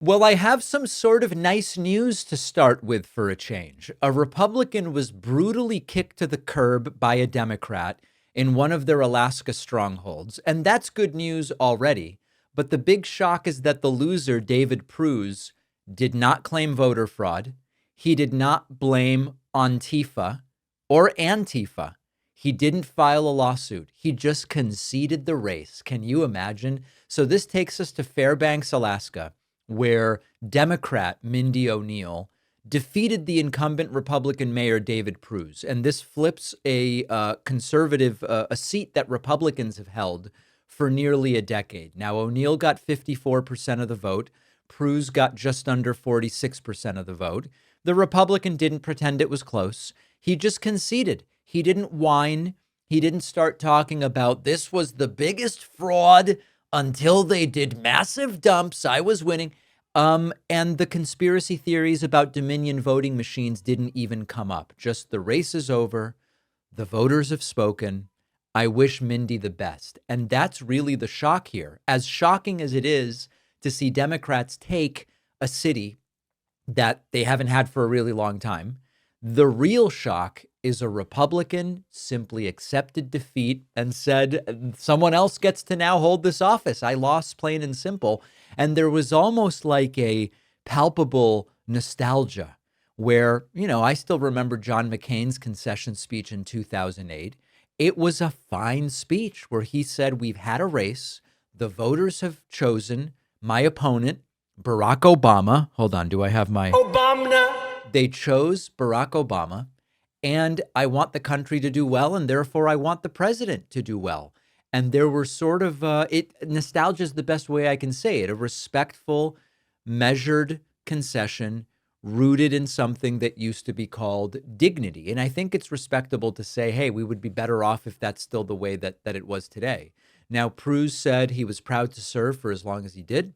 Well, I have some sort of nice news to start with for a change. A Republican was brutally kicked to the curb by a Democrat in one of their Alaska strongholds. And that's good news already. But the big shock is that the loser, David Pruhs, did not claim voter fraud. He did not blame Antifa or Antifa. He didn't file a lawsuit. He just conceded the race. Can you imagine? So this takes us to Fairbanks, Alaska, where Democrat Mindy O'Neall defeated the incumbent Republican Mayor David Pruhs. And this flips a conservative, a seat that Republicans have held for nearly a decade. Now, O'Neall got 54% of the vote. Pruhs got just under 46% of the vote. The Republican didn't pretend it was close. He just conceded. He didn't whine. He didn't start talking about this was the biggest fraud until they did massive dumps. I was winning. And the conspiracy theories about Dominion voting machines didn't even come up. Just the race is over. The voters have spoken. I wish Mindy the best. And that's really the shock here. As shocking as it is to see Democrats take a city that they haven't had for a really long time, the real shock is a Republican simply accepted defeat and said, someone else gets to now hold this office. I lost, plain and simple. And there was almost like a palpable nostalgia where, I still remember John McCain's concession speech in 2008. It was a fine speech where he said, we've had a race. The voters have chosen my opponent, Barack Obama. Hold on. Do I have my Obama? They chose Barack Obama. And I want the country to do well, and therefore I want the president to do well. And there were sort of, nostalgia is the best way I can say it, a respectful, measured concession rooted in something that used to be called dignity. And I think it's respectable to say, hey, we would be better off if that's still the way that it was today. Now, Pruhs said he was proud to serve for as long as he did.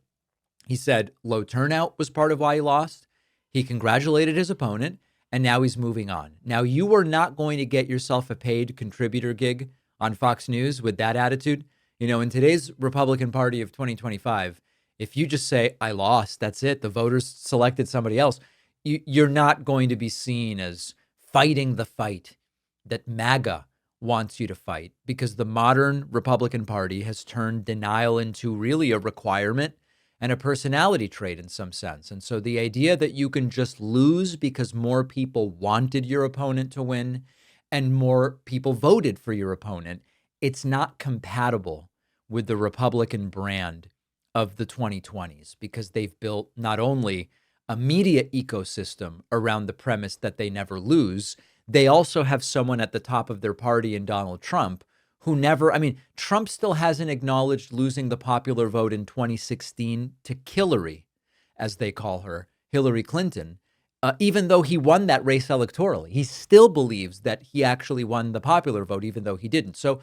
He said low turnout was part of why he lost. He congratulated his opponent. And now he's moving on. Now, you are not going to get yourself a paid contributor gig on Fox News with that attitude. In today's Republican Party of 2025, if you just say, I lost, that's it, the voters selected somebody else, you're not going to be seen as fighting the fight that MAGA wants you to fight, because the modern Republican Party has turned denial into really a requirement and a personality trait in some sense. And so the idea that you can just lose because more people wanted your opponent to win and more people voted for your opponent, it's not compatible with the Republican brand of the 2020s, because they've built not only a media ecosystem around the premise that they never lose, they also have someone at the top of their party in Donald Trump who never, Trump still hasn't acknowledged losing the popular vote in 2016 to Hillary, as they call her, Hillary Clinton, even though he won that race electorally. He still believes that he actually won the popular vote, even though he didn't. So,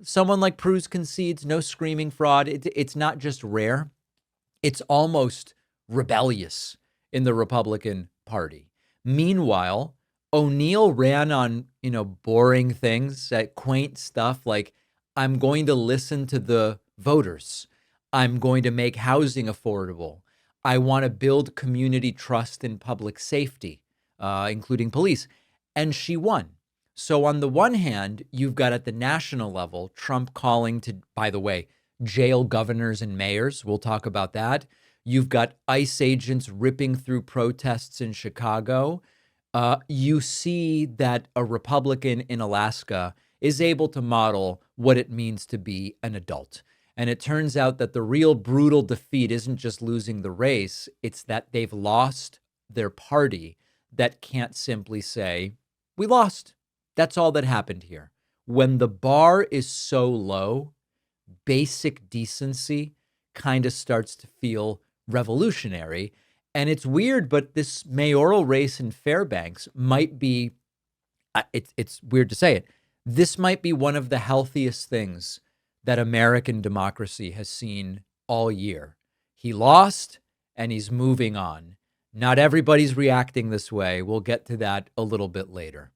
someone like Pruhs concedes, no screaming fraud. It's not just rare. It's almost rebellious in the Republican Party. Meanwhile, O'Neall ran on, boring things, quaint stuff like, I'm going to listen to the voters. I'm going to make housing affordable. I want to build community trust in public safety, including police. And she won. So on the one hand, you've got at the national level, Trump calling to, by the way, jail governors and mayors. We'll talk about that. You've got ICE agents ripping through protests in Chicago. You see that a Republican in Alaska is able to model what it means to be an adult. And it turns out that the real brutal defeat isn't just losing the race. It's that they've lost their party that can't simply say, we lost. That's all that happened here. When the bar is so low, basic decency kind of starts to feel revolutionary. And it's weird, but this mayoral race in Fairbanks might be, it's weird to say it, this might be one of the healthiest things that American democracy has seen all year. He lost and he's moving on. Not everybody's reacting this way. We'll get to that a little bit later.